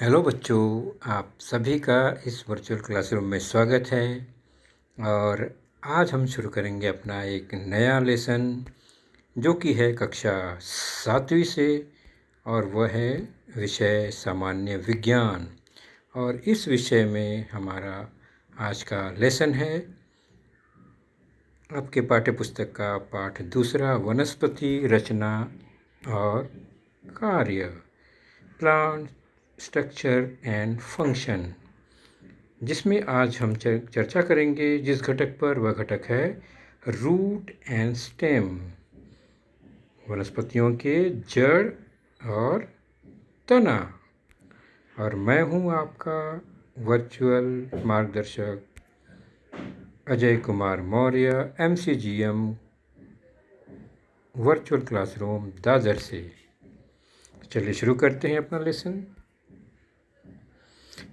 Hello बच्चों, आप सभी का इस वर्चुअल क्लासरूम में स्वागत है। और आज हम शुरू करेंगे अपना एक नया लेसन जो कि है कक्षा 7वीं से, और वह है विषय सामान्य विज्ञान। और इस विषय में हमारा आज का लेसन है आपके पाठ्य पुस्तक का पाठ दूसरा, वनस्पति रचना और कार्य, प्लांट स्ट्रक्चर एंड फंक्शन, जिसमें आज हम चर्चा करेंगे जिस घटक पर, वह घटक है रूट एंड स्टेम, वनस्पतियों के जड़ और तना। और मैं हूं आपका वर्चुअल मार्गदर्शक Ajay Kumar Maurya, MCGM virtual classroom Dadar से। चलिए शुरू करते हैं अपना लेसन।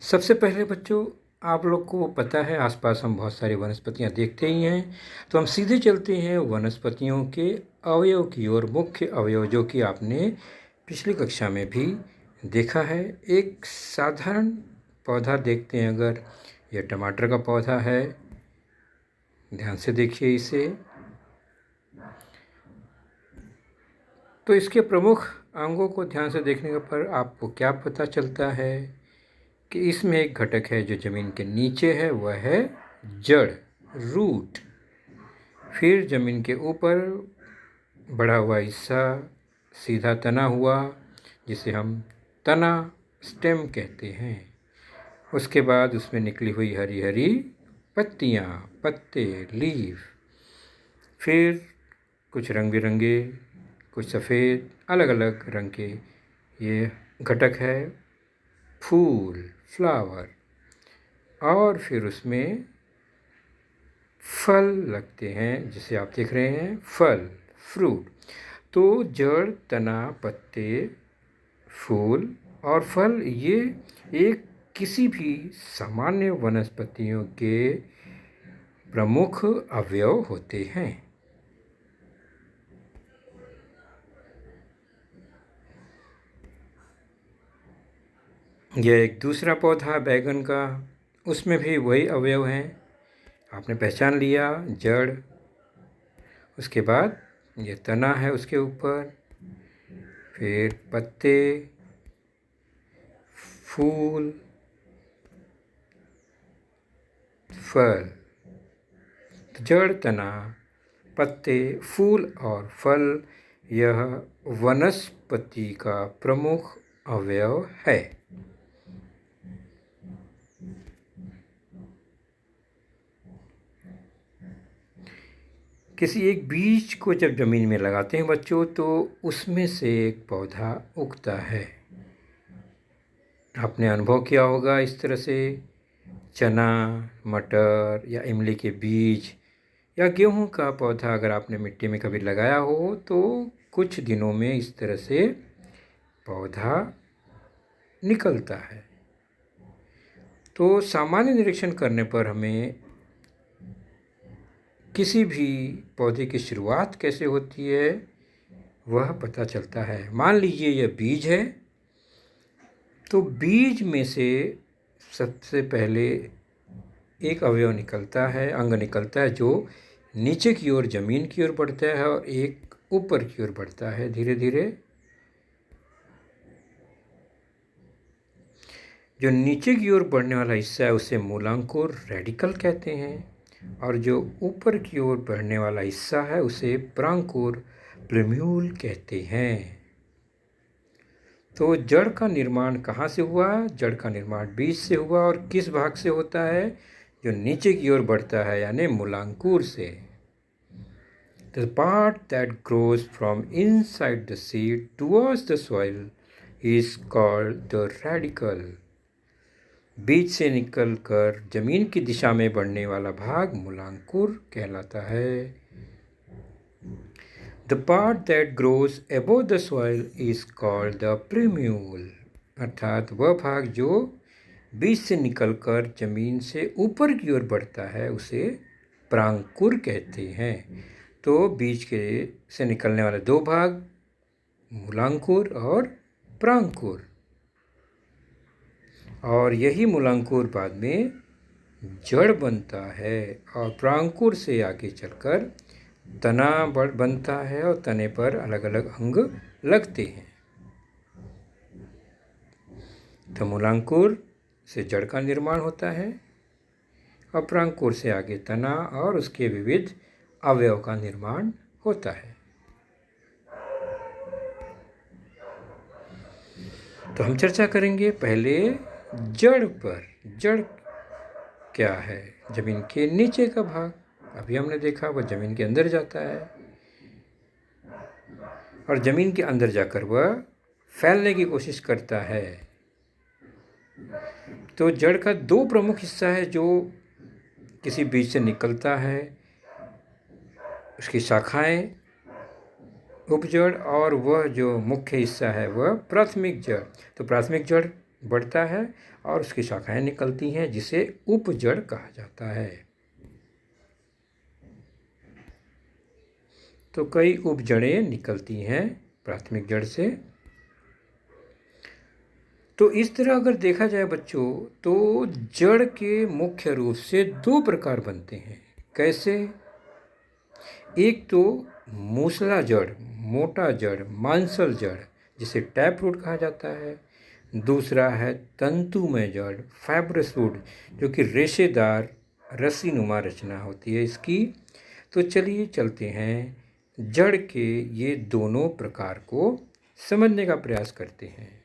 सबसे पहले बच्चों, आप लोग को पता है आसपास हम बहुत सारी वनस्पतियां देखते ही हैं, तो हम सीधे चलते हैं वनस्पतियों के अवयव की ओर। मुख्य अवयव जो कि आपने पिछली कक्षा में भी देखा है। एक साधारण पौधा देखते हैं, अगर यह टमाटर का पौधा है, ध्यान से देखिए इसे, तो इसके प्रमुख अंगों को ध्यान से देखने पर आपको क्या पता चलता है कि इसमें एक घटक है जो ज़मीन के नीचे है, वह है जड़, रूट। फिर ज़मीन के ऊपर बढ़ा हुआ हिस्सा सीधा तना हुआ, जिसे हम तना, स्टेम कहते हैं। उसके बाद उसमें निकली हुई हरी हरी पत्तियाँ, पत्ते, लीफ। फिर कुछ रंग बिरंगे, कुछ सफ़ेद, अलग अलग रंग के ये घटक है, फूल, फ्लावर। और फिर उसमें फल लगते हैं, जिसे आप देख रहे हैं, फल, फ्रूट। तो जड़, तना, पत्ते, फूल और फल, ये एक किसी भी सामान्य वनस्पतियों के प्रमुख अवयव होते हैं। यह एक दूसरा पौधा बैगन का, उसमें भी वही अवयव हैं, आपने पहचान लिया, जड़। उसके बाद ये तना है उसके ऊपर, फिर पत्ते, फूल, फल। तो जड़, तना, पत्ते, फूल और फल, यह वनस्पति का प्रमुख अवयव है। किसी एक बीज को जब ज़मीन में लगाते हैं बच्चों, तो उसमें से एक पौधा उगता है। आपने अनुभव किया होगा इस तरह से, चना, मटर या इमली के बीज या गेहूं का पौधा अगर आपने मिट्टी में कभी लगाया हो, तो कुछ दिनों में इस तरह से पौधा निकलता है। तो सामान्य निरीक्षण करने पर हमें किसी भी पौधे की शुरुआत कैसे होती है वह पता चलता है। मान लीजिए यह बीज है, तो बीज में से सबसे पहले एक अवयव निकलता है, अंग निकलता है, जो नीचे की ओर ज़मीन की ओर बढ़ता है और एक ऊपर की ओर बढ़ता है धीरे धीरे। जो नीचे की ओर बढ़ने वाला हिस्सा है उसे मूलांकुर, रेडिकल कहते हैं, और जो ऊपर की ओर बढ़ने वाला हिस्सा है उसे प्रांकुर, प्लूम्यूल कहते हैं। तो जड़ का निर्माण कहाँ से हुआ? जड़ का निर्माण बीज से हुआ, और किस भाग से होता है? जो नीचे की ओर बढ़ता है, यानी मूलांकुर से। The part that grows from inside the seed towards the soil is called the radical. बीज से निकलकर जमीन की दिशा में बढ़ने वाला भाग मूलांकुर कहलाता है। The part that grows above the soil is called the plumule. अर्थात वह भाग जो बीज से निकलकर जमीन से ऊपर की ओर बढ़ता है उसे प्रांकुर कहते हैं। तो बीज के से निकलने वाले दो भाग, मूलांकुर और प्रांकुर। और यही मूलांकुर बाद में जड़ बनता है और प्रांकुर से आगे चलकर तना बनता है और तने पर अलग अलग अंग लगते हैं। तो मूलांकुर से जड़ का निर्माण होता है और प्रांकुर से आगे तना और उसके विविध अवयव का निर्माण होता है। तो हम चर्चा करेंगे पहले जड़ पर। जड़ क्या है? जमीन के नीचे का भाग। अभी हमने देखा वह जमीन के अंदर जाता है और जमीन के अंदर जाकर वह फैलने की कोशिश करता है। तो जड़ का दो प्रमुख हिस्सा है जो किसी बीज से निकलता है, उसकी शाखाएं उपजड़, और वह जो मुख्य हिस्सा है वह प्राथमिक जड़। तो प्राथमिक जड़ बढ़ता है और उसकी शाखाएं निकलती हैं जिसे उपजड़ कहा जाता है। तो कई उपजड़ें निकलती हैं प्राथमिक जड़ से। तो इस तरह अगर देखा जाए बच्चों तो जड़ के मुख्य रूप से दो प्रकार बनते हैं। कैसे? एक तो मूसला जड़, मोटा जड़, मांसल जड़ जिसे टैप रूट कहा जाता है। दूसरा है तंतुमय जड़, फाइब्रस रूट, जो कि रेशेदार रस्सीनुमा रचना होती है इसकी। तो चलिए चलते हैं जड़ के ये दोनों प्रकार को समझने का प्रयास करते हैं।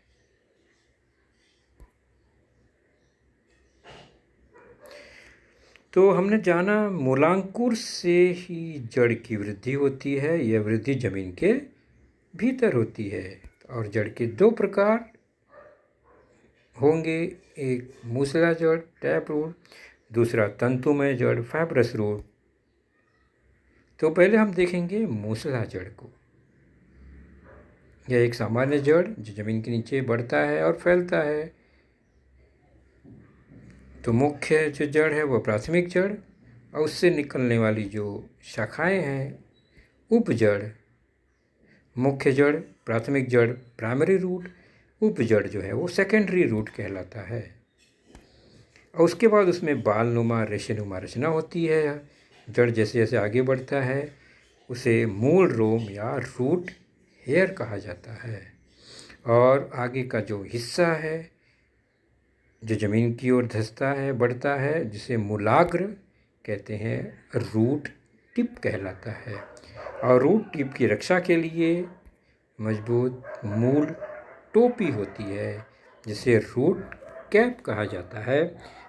तो हमने जाना मूलांकुर से ही जड़ की वृद्धि होती है। यह वृद्धि जमीन के भीतर होती है और जड़ के दो प्रकार होंगे, एक मूसला जड़ टैप रूट, दूसरा तंतुमय जड़ फाइब्रस रूट। तो पहले हम देखेंगे मूसला जड़ को। यह एक सामान्य जड़ जो जमीन के नीचे बढ़ता है और फैलता है। तो मुख्य जो जड़ है वह प्राथमिक जड़ और उससे निकलने वाली जो शाखाएं हैं उपजड़। मुख्य जड़ प्राथमिक जड़ प्राइमरी रूट, उपजड़ जो है वो सेकेंडरी रूट कहलाता है। और उसके बाद उसमें बालनुमा रेशेनुमा रचना होती है। जड़ जैसे जैसे आगे बढ़ता है उसे मूल रोम या रूट हेयर कहा जाता है। और आगे का जो हिस्सा है जो ज़मीन की ओर धंसता है बढ़ता है जिसे मूलाग्र कहते हैं, रूट टिप कहलाता है। और रूट टिप की रक्षा के लिए मजबूत मूल टोपी होती है जिसे रूट कैप कहा जाता है।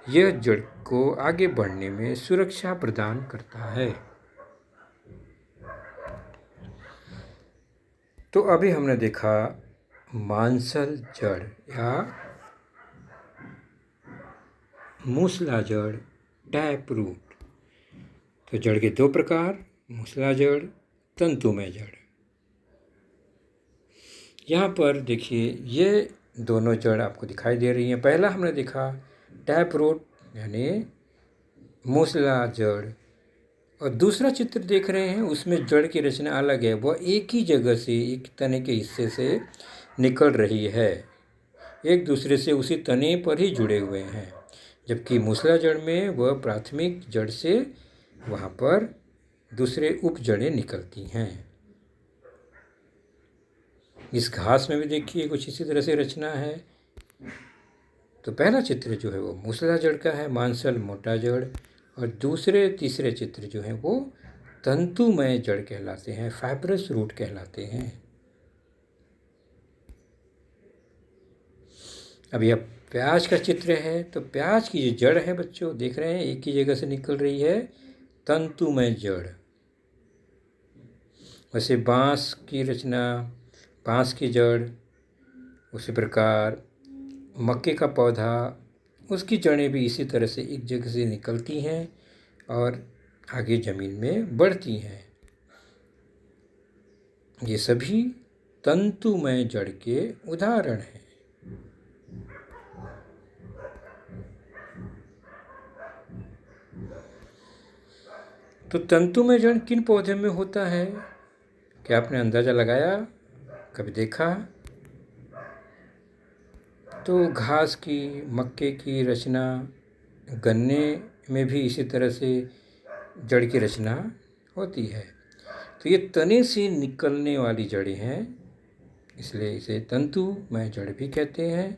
यह जड़ को आगे बढ़ने में सुरक्षा प्रदान करता है। तो अभी हमने देखा मांसल जड़ या मूसला जड़ टैप रूट। तो जड़ के दो प्रकार, मूसला जड़, तंतुमय जड़। यहाँ पर देखिए ये दोनों जड़ आपको दिखाई दे रही हैं। पहला हमने देखा टैप रूट यानी मूसला जड़, और दूसरा चित्र देख रहे हैं उसमें जड़ की रचना अलग है। वह एक ही जगह से एक तने के हिस्से से निकल रही है, एक दूसरे से उसी तने पर ही जुड़े हुए हैं। जबकि मूसला जड़ में वह प्राथमिक जड़ से वहाँ पर दूसरे उपजड़ें निकलती हैं। इस घास में भी देखिए कुछ इसी तरह से रचना है। तो पहला चित्र जो है वो मूसला जड़ का है, मांसल मोटा जड़, और दूसरे तीसरे चित्र जो हैं वो तंतुमय जड़ कहलाते हैं, फाइब्रस रूट कहलाते हैं। अभी अब प्याज का चित्र है। तो प्याज की जो जड़ है बच्चों देख रहे हैं एक ही जगह से निकल रही है, तंतुमय जड़। वैसे बांस की रचना, बांस की जड़, उसी प्रकार मक्के का पौधा, उसकी जड़ें भी इसी तरह से एक जगह से निकलती हैं और आगे ज़मीन में बढ़ती हैं। ये सभी तंतुमय जड़ के उदाहरण हैं। तो तंतुमय जड़ किन पौधे में होता है? क्या आपने अंदाज़ा लगाया? कभी देखा? तो घास की, मक्के की रचना, गन्ने में भी इसी तरह से जड़ की रचना होती है। तो ये तने से निकलने वाली जड़ें हैं, इसलिए इसे तंतुमय जड़ भी कहते हैं।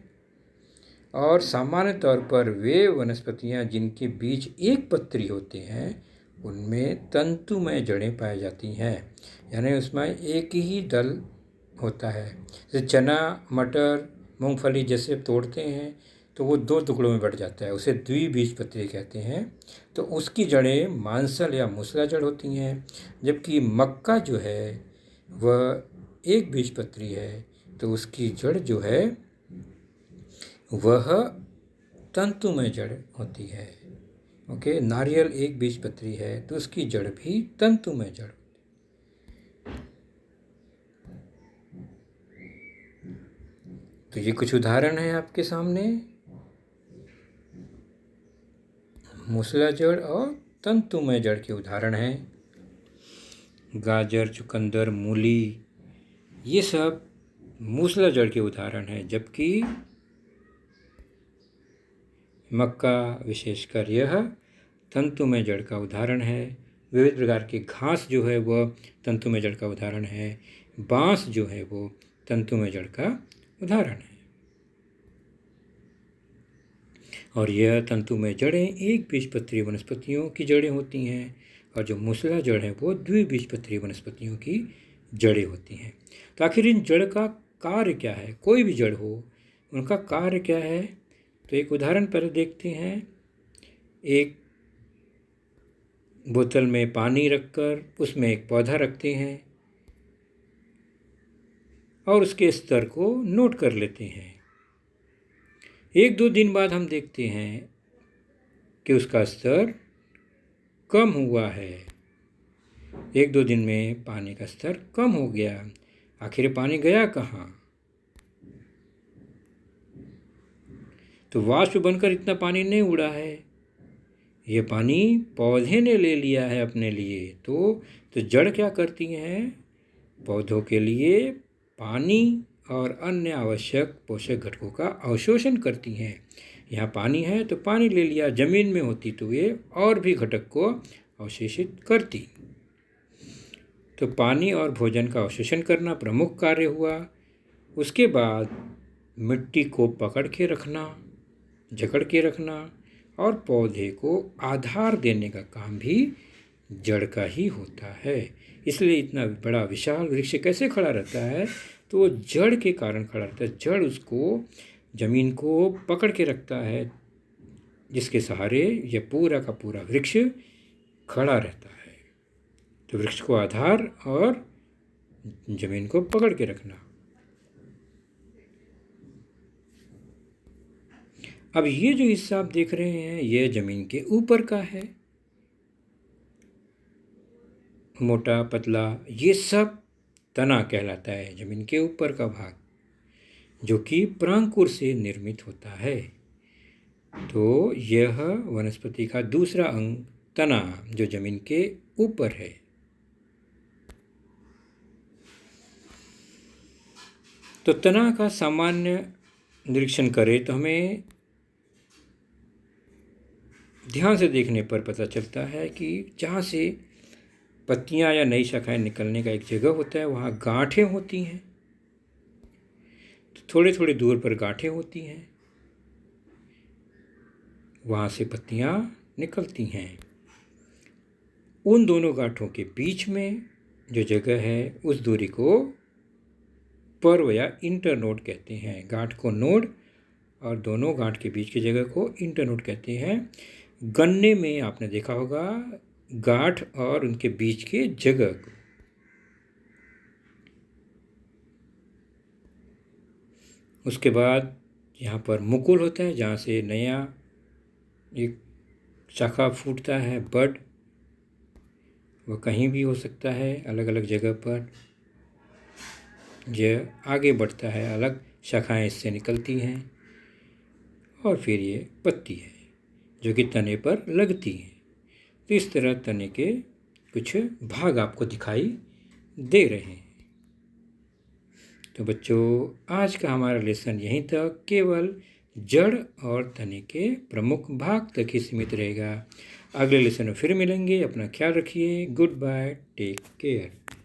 और सामान्य तौर पर वे वनस्पतियां जिनके बीच एक पत्री होते हैं उनमें तंतुमय जड़ें पाई जाती हैं, यानी उसमें एक ही दल होता है। जैसे चना, मटर, मूंगफली जैसे तोड़ते हैं तो वो 2 टुकड़ों में बढ़ जाता है, उसे द्विबीजपत्री कहते हैं। तो उसकी जड़ें मांसल या मूसला जड़ होती हैं, जबकि मक्का जो है वह एक बीजपत्री है, तो उसकी जड़ जो है वह तंतुमय जड़ होती है। ओके, नारियल एक बीजपत्री है तो उसकी जड़ भी तंतुमय जड़। तो ये कुछ उदाहरण हैं आपके सामने, मूसला जड़ और तंतुमय जड़ के उदाहरण हैं। गाजर, चुकंदर, मूली ये सब मूसला जड़ के उदाहरण हैं, जबकि मक्का विशेषकर यह तंतुमय जड़ का उदाहरण है। विविध प्रकार के घास जो है वह तंतुमय जड़ का उदाहरण है। बांस जो है वो तंतुमय जड़ का उदाहरण है। और यह तंतुमय जड़ें एक बीजपत्री वनस्पतियों की जड़ें होती हैं, और जो मूसला जड़ है वो द्विबीजपत्री वनस्पतियों की जड़ें होती हैं। तो आखिर इन जड़ का कार्य क्या है? कोई भी जड़ हो उनका कार्य क्या है? तो एक उदाहरण पर देखते हैं। एक बोतल में पानी रखकर उसमें एक पौधा रखते हैं और उसके स्तर को नोट कर लेते हैं। 1-2 दिन बाद हम देखते हैं कि उसका स्तर कम हुआ है। 1-2 दिन में पानी का स्तर कम हो गया। आखिर पानी गया कहाँ? तो वाष्प बनकर इतना पानी नहीं उड़ा है, ये पानी पौधे ने ले लिया है अपने लिए। तो जड़ क्या करती हैं? पौधों के लिए पानी और अन्य आवश्यक पोषक घटकों का अवशोषण करती हैं। यहाँ पानी है तो पानी ले लिया, जमीन में होती तो ये और भी घटक को अवशोषित करती। तो पानी और भोजन का अवशोषण करना प्रमुख कार्य हुआ। उसके बाद मिट्टी को पकड़ के रखना, जकड़ के रखना और पौधे को आधार देने का काम भी जड़ का ही होता है। इसलिए इतना बड़ा विशाल वृक्ष कैसे खड़ा रहता है? तो जड़ के कारण खड़ा रहता है। जड़ उसको, जमीन को पकड़ के रखता है, जिसके सहारे यह पूरा का पूरा वृक्ष खड़ा रहता है। तो वृक्ष को आधार और जमीन को पकड़ के रखना। अब ये जो हिस्सा आप देख रहे हैं यह जमीन के ऊपर का है, मोटा पतला, ये सब तना कहलाता है, जमीन के ऊपर का भाग, जो कि प्रांकुर से निर्मित होता है। तो यह वनस्पति का दूसरा अंग तना, जो जमीन के ऊपर है। तो तना का सामान्य निरीक्षण करें तो हमें ध्यान से देखने पर पता चलता है कि जहाँ से पत्तियाँ या नई शाखाएं निकलने का एक जगह होता है वहाँ गांठें होती हैं। तो थोड़े थोड़े दूर पर गांठें होती हैं, वहाँ से पत्तियाँ निकलती हैं। उन दोनों गांठों के बीच में जो जगह है उस दूरी को पर्व या इंटरनोड कहते हैं। गांठ को नोड और दोनों गांठ के बीच की जगह को इंटरनोड कहते हैं। गन्ने में आपने देखा होगा गांठ और उनके बीच के जगह को। उसके बाद यहाँ पर मुकुल होता है, जहाँ से नया एक शाखा फूटता है, बड। वह कहीं भी हो सकता है, अलग अलग जगह पर यह आगे बढ़ता है, अलग शाखाएं इससे निकलती हैं और फिर ये पत्ती है जो कि तने पर लगती है। तो इस तरह तने के कुछ भाग आपको दिखाई दे रहे हैं। तो बच्चों, आज का हमारा लेसन यहीं तक केवल जड़ और तने के प्रमुख भाग तक ही सीमित रहेगा। अगले लेसन में फिर मिलेंगे। अपना ख्याल रखिए। Goodbye, take care.